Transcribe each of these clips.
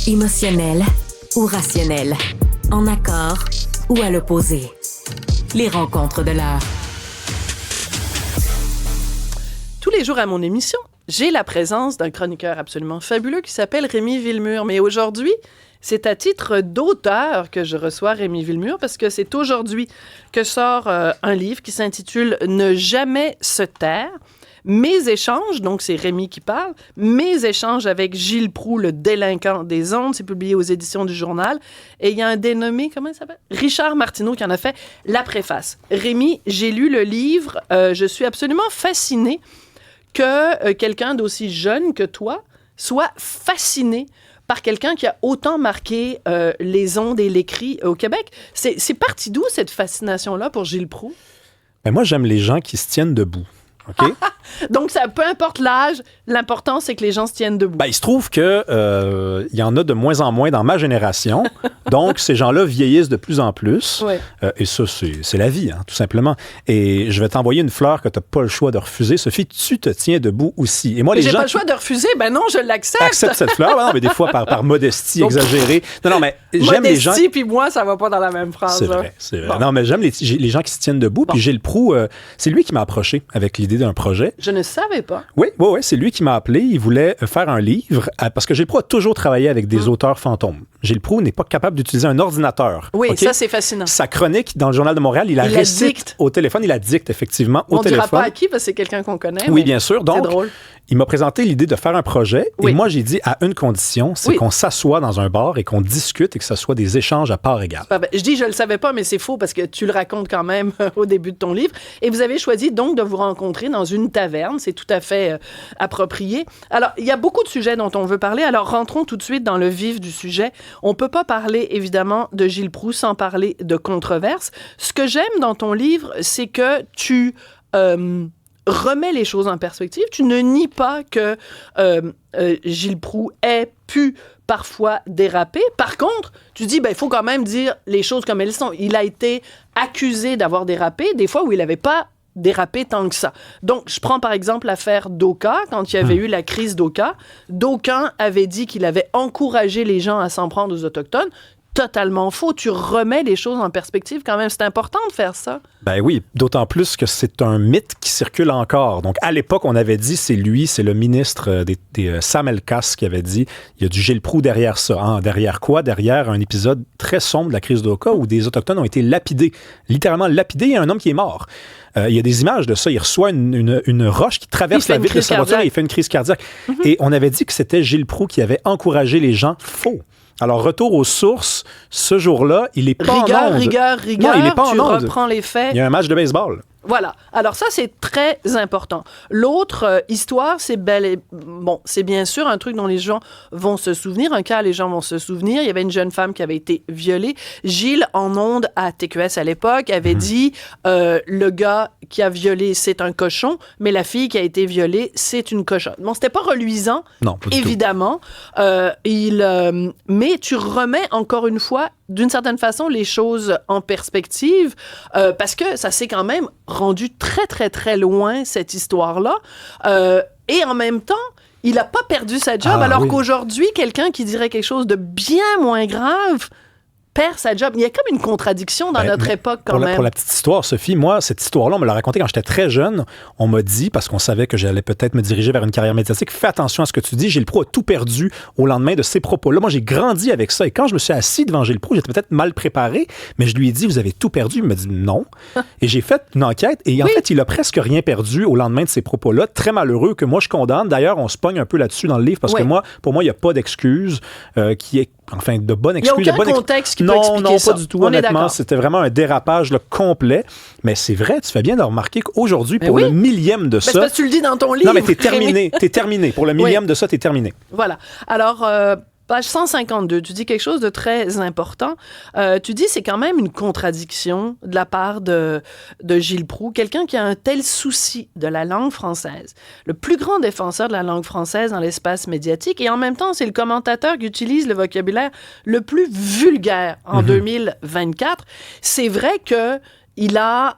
Émotionnel ou rationnel, en accord ou à l'opposé. Les rencontres de l'heure. Tous les jours à mon émission, j'ai la présence d'un chroniqueur absolument fabuleux qui s'appelle Rémi Villemur. Mais aujourd'hui, c'est à titre d'auteur que je reçois Rémi Villemur parce que c'est aujourd'hui que sort un livre qui s'intitule « Ne jamais se taire ». Mes échanges, donc c'est Rémi qui parle, mes échanges avec Gilles Proulx, le délinquant des ondes, c'est publié aux éditions du Journal. Et il y a un dénommé, comment il s'appelle? Richard Martineau qui en a fait la préface. Rémi, j'ai lu le livre, je suis absolument fascinée que quelqu'un d'aussi jeune que toi soit fasciné par quelqu'un qui a autant marqué les ondes et l'écrit au Québec. C'est parti d'où cette fascination-là pour Gilles Proulx? Ben moi, j'aime les gens qui se tiennent debout. OK? Donc, ça, peu importe l'âge, l'important, c'est que les gens se tiennent debout. Ben, il se trouve que y en a de moins en moins dans ma génération. Donc, ces gens-là vieillissent de plus en plus. Ouais. Et ça, c'est la vie, hein, tout simplement. Et je vais t'envoyer une fleur que tu n'as pas le choix de refuser. Sophie, tu te tiens debout aussi. Et moi, Mais les j'ai gens pas le choix de refuser. Ben non, je l'accepte. acceptent cette fleur. Ben non, mais des fois, par modestie exagérée. Non, mais j'aime les gens... Modestie puis moi, ça va pas dans la même phrase. C'est là. vrai, c'est vrai. Bon. Non, mais j'aime les gens qui se tiennent debout. Bon. Puis Gilles Proulx, c'est lui qui m'a approché avec l'idée d'un projet. Je ne savais pas. Oui, c'est lui qui m'a appelé. Il voulait faire un livre parce que Gilles Proulx a toujours travaillé avec des auteurs fantômes. Gilles Proulx n'est pas capable d'utiliser un ordinateur. Oui, okay? ça, c'est fascinant. Sa chronique dans le Journal de Montréal, il la récite au téléphone. Il la dicte, effectivement, au téléphone. On ne dira pas à qui, parce que c'est quelqu'un qu'on connaît. Oui, bien sûr. Donc, c'est drôle. Il m'a présenté l'idée de faire un projet. Oui. Et moi, j'ai dit à une condition, c'est Oui. qu'on s'assoit dans un bar et qu'on discute et que ce soit des échanges à part égale. Je dis je le savais pas, mais c'est faux parce que tu le racontes quand même au début de ton livre. Et vous avez choisi donc de vous rencontrer dans une taverne. C'est tout à fait approprié. Alors, il y a beaucoup de sujets dont on veut parler. Alors, rentrons tout de suite dans le vif du sujet. On peut pas parler, évidemment, de Gilles Proulx sans parler de controverse. Ce que j'aime dans ton livre, c'est que tu... remets les choses en perspective. Tu ne nies pas que Gilles Proulx ait pu parfois déraper. Par contre, tu dis, il faut quand même dire les choses comme elles sont. Il a été accusé d'avoir dérapé, des fois où il n'avait pas dérapé tant que ça. Donc, je prends par exemple l'affaire d'Oka, quand il y avait eu la crise d'Oka. D'aucuns avaient dit qu'il avait encouragé les gens à s'en prendre aux Autochtones. Totalement faux. Tu remets les choses en perspective quand même. C'est important de faire ça. Ben oui, d'autant plus que c'est un mythe qui circule encore. Donc, à l'époque, on avait dit, c'est le ministre des Sam Elkas qui avait dit, il y a du Gilles Proulx derrière ça. Hein? Derrière quoi? Derrière un épisode très sombre de la crise d'Oka où des Autochtones ont été lapidés. Littéralement lapidés. Il y a un homme qui est mort. Il y a des images de ça. Il reçoit une roche qui traverse la vitre de sa voiture et il fait une crise cardiaque. Mm-hmm. Et on avait dit que c'était Gilles Proulx qui avait encouragé les gens. Faux. Alors, retour aux sources, ce jour-là, il est pas en onde. Rigueur, non, il est pas en tu onde. reprends les faits. Il y a un match de baseball. Voilà. Alors ça, c'est très important. L'autre histoire, c'est c'est bien sûr un truc dont les gens vont se souvenir. Un cas, les gens vont se souvenir. Il y avait une jeune femme qui avait été violée. Gilles, en ondes à TQS à l'époque, avait dit le gars qui a violé, c'est un cochon, mais la fille qui a été violée, c'est une cochonne. Bon, c'était pas reluisant, non, pas du évidemment. Mais tu remets encore une fois, d'une certaine façon, les choses en perspective, parce que ça s'est quand même rendu très, très, très loin, cette histoire-là. Et en même temps, il n'a pas perdu sa job, alors qu'aujourd'hui, quelqu'un qui dirait quelque chose de bien moins grave perd sa job. Il y a comme une contradiction dans notre époque quand même. Pour la petite histoire, Sophie, moi, cette histoire-là, on me l'a racontée quand j'étais très jeune. On m'a dit, parce qu'on savait que j'allais peut-être me diriger vers une carrière médiatique, fais attention à ce que tu dis. Gilles Proulx a tout perdu au lendemain de ces propos-là. Moi, j'ai grandi avec ça. Et quand je me suis assis devant Gilles Proulx, j'étais peut-être mal préparé, mais je lui ai dit, vous avez tout perdu. Il m'a dit non. Et j'ai fait une enquête. Et en fait, il a presque rien perdu au lendemain de ces propos-là. Très malheureux, que moi, je condamne. D'ailleurs, on se pogne un peu là-dessus dans le livre, parce que pour moi, il n'y a pas d'excuse qui est, enfin, de bonne excuse. Il n'y a aucun contexte qui peut expliquer ça. Non, pas du tout, honnêtement. C'était vraiment un dérapage complet. Mais c'est vrai, tu fais bien de remarquer qu'aujourd'hui, pour le millième de ça... C'est parce que tu le dis dans ton livre. Non, mais t'es terminé. Pour le millième de ça, t'es terminé. Voilà. Alors... page 152, tu dis quelque chose de très important. Tu dis c'est quand même une contradiction de la part de Gilles Proulx, quelqu'un qui a un tel souci de la langue française, le plus grand défenseur de la langue française dans l'espace médiatique, et en même temps, c'est le commentateur qui utilise le vocabulaire le plus vulgaire en 2024. C'est vrai que il a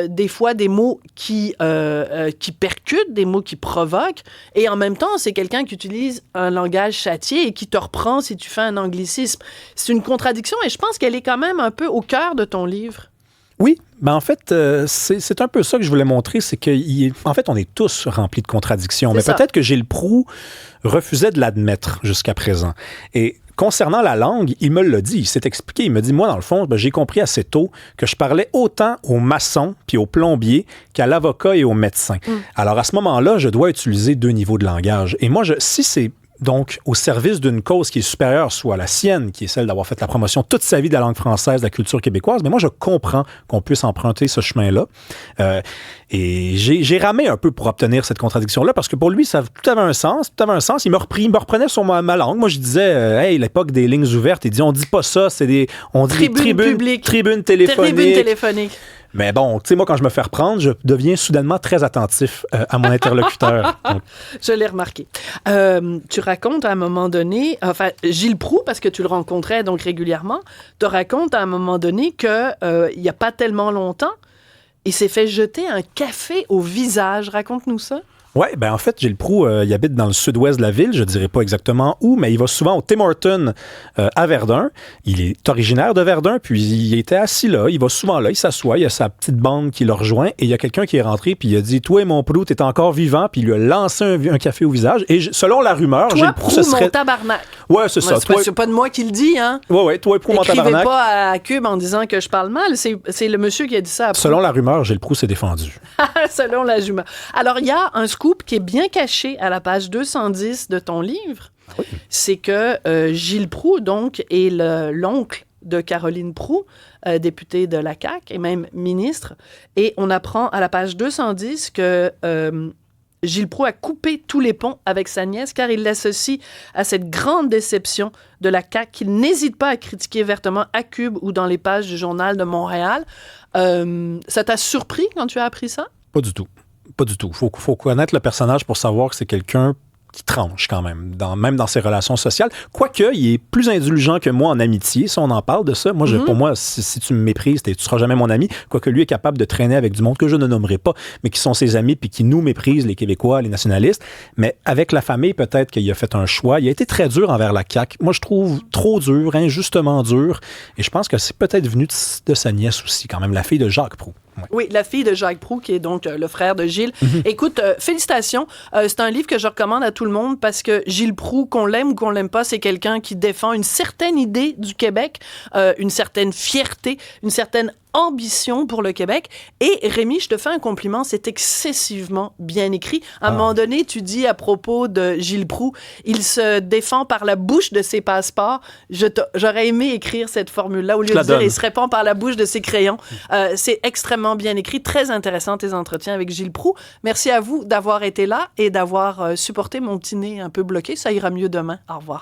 des fois des mots qui percutent, des mots qui provoquent, et en même temps, c'est quelqu'un qui utilise un langage châtié et qui te reprend si tu fais un anglicisme. C'est une contradiction, et je pense qu'elle est quand même un peu au cœur de ton livre. Oui, ben en fait, c'est un peu ça que je voulais montrer, c'est qu'en fait, on est tous remplis de contradictions. Mais peut-être que Gilles Proulx refusait de l'admettre jusqu'à présent. Et concernant la langue, il me l'a dit, il s'est expliqué, il me dit, moi, dans le fond, j'ai compris assez tôt que je parlais autant aux maçons puis aux plombiers qu'à l'avocat et aux médecins. Alors, à ce moment-là, je dois utiliser 2 niveaux de langage. Et moi, si c'est donc au service d'une cause qui est supérieure, soit la sienne, qui est celle d'avoir fait la promotion toute sa vie de la langue française, de la culture québécoise, mais moi, je comprends qu'on puisse emprunter ce chemin-là. Et j'ai ramé un peu pour obtenir cette contradiction-là, parce que pour lui, tout avait un sens. Il me reprenait sur ma langue. Moi, je disais, hey, l'époque des lignes ouvertes, il dit, on dit pas ça, on dit tribune téléphonique. Mais bon, tu sais, moi, quand je me fais reprendre, je deviens soudainement très attentif à mon interlocuteur. Je l'ai remarqué. Tu racontes à un moment donné, enfin, Gilles Proulx, parce que tu le rencontrais donc régulièrement, te raconte à un moment donné qu'il n'y a pas tellement longtemps, il s'est fait jeter un café au visage. Raconte-nous ça. Oui, ben en fait, Gilles Proulx, il habite dans le sud-ouest de la ville, je dirais pas exactement où, mais il va souvent au Tim Hortons à Verdun. Il est originaire de Verdun, puis il était assis là, il va souvent là, il s'assoit, il y a sa petite bande qui le rejoint, et il y a quelqu'un qui est rentré, puis il a dit « Toi, mon Proulx, t'es encore vivant », puis il lui a lancé un café au visage, et selon la rumeur, toi, Gilles Proulx, ce serait... mon tabarnak. Ouais, c'est ça. C'est pas de moi qui le dis, hein? Ouais, toi, Proulx, mon tabarnak. Écrivez pas à Cube en disant que je parle mal, c'est le monsieur qui a dit ça à Proulx. Selon la rumeur, Gilles Proulx s'est défendu. Selon la rumeur. Alors, il y a un scoop qui est bien caché à la page 210 de ton livre, oui. C'est que Gilles Proulx, donc, est l'oncle de Caroline Proulx, députée de la CAQ et même ministre. Et on apprend à la page 210 que Gilles Proulx a coupé tous les ponts avec sa nièce car il l'associe à cette grande déception de la CAQ qu'il n'hésite pas à critiquer vertement à Cube ou dans les pages du Journal de Montréal. Ça t'a surpris quand tu as appris ça? Pas du tout. Pas du tout. Faut connaître le personnage pour savoir que c'est quelqu'un qui tranche quand même, même dans ses relations sociales. Quoique, il est plus indulgent que moi en amitié, si on en parle de ça. Moi, pour moi, si tu me méprises, tu seras jamais mon ami. Quoique lui est capable de traîner avec du monde que je ne nommerai pas, mais qui sont ses amis puis qui nous méprisent, les Québécois, les nationalistes. Mais avec la famille, peut-être qu'il a fait un choix. Il a été très dur envers la CAQ. Moi, je trouve trop dur, injustement dur. Et je pense que c'est peut-être venu de sa nièce aussi, quand même, la fille de Jacques Proulx. Ouais. Oui, la fille de Jacques Proulx, qui est donc le frère de Gilles. Écoute, félicitations. C'est un livre que je recommande à tout le monde parce que Gilles Proulx, qu'on l'aime ou qu'on l'aime pas, c'est quelqu'un qui défend une certaine idée du Québec, une certaine fierté, une certaine ambition pour le Québec. Et Rémi, je te fais un compliment, c'est excessivement bien écrit. À un moment donné, tu dis à propos de Gilles Proulx, il se défend par la bouche de ses passeports. J'aurais aimé écrire cette formule-là au lieu de dire il se répand par la bouche de ses crayons. C'est extrêmement bien écrit, très intéressant tes entretiens avec Gilles Proulx. Merci à vous d'avoir été là et d'avoir supporté mon petit nez un peu bloqué. Ça ira mieux demain. Au revoir.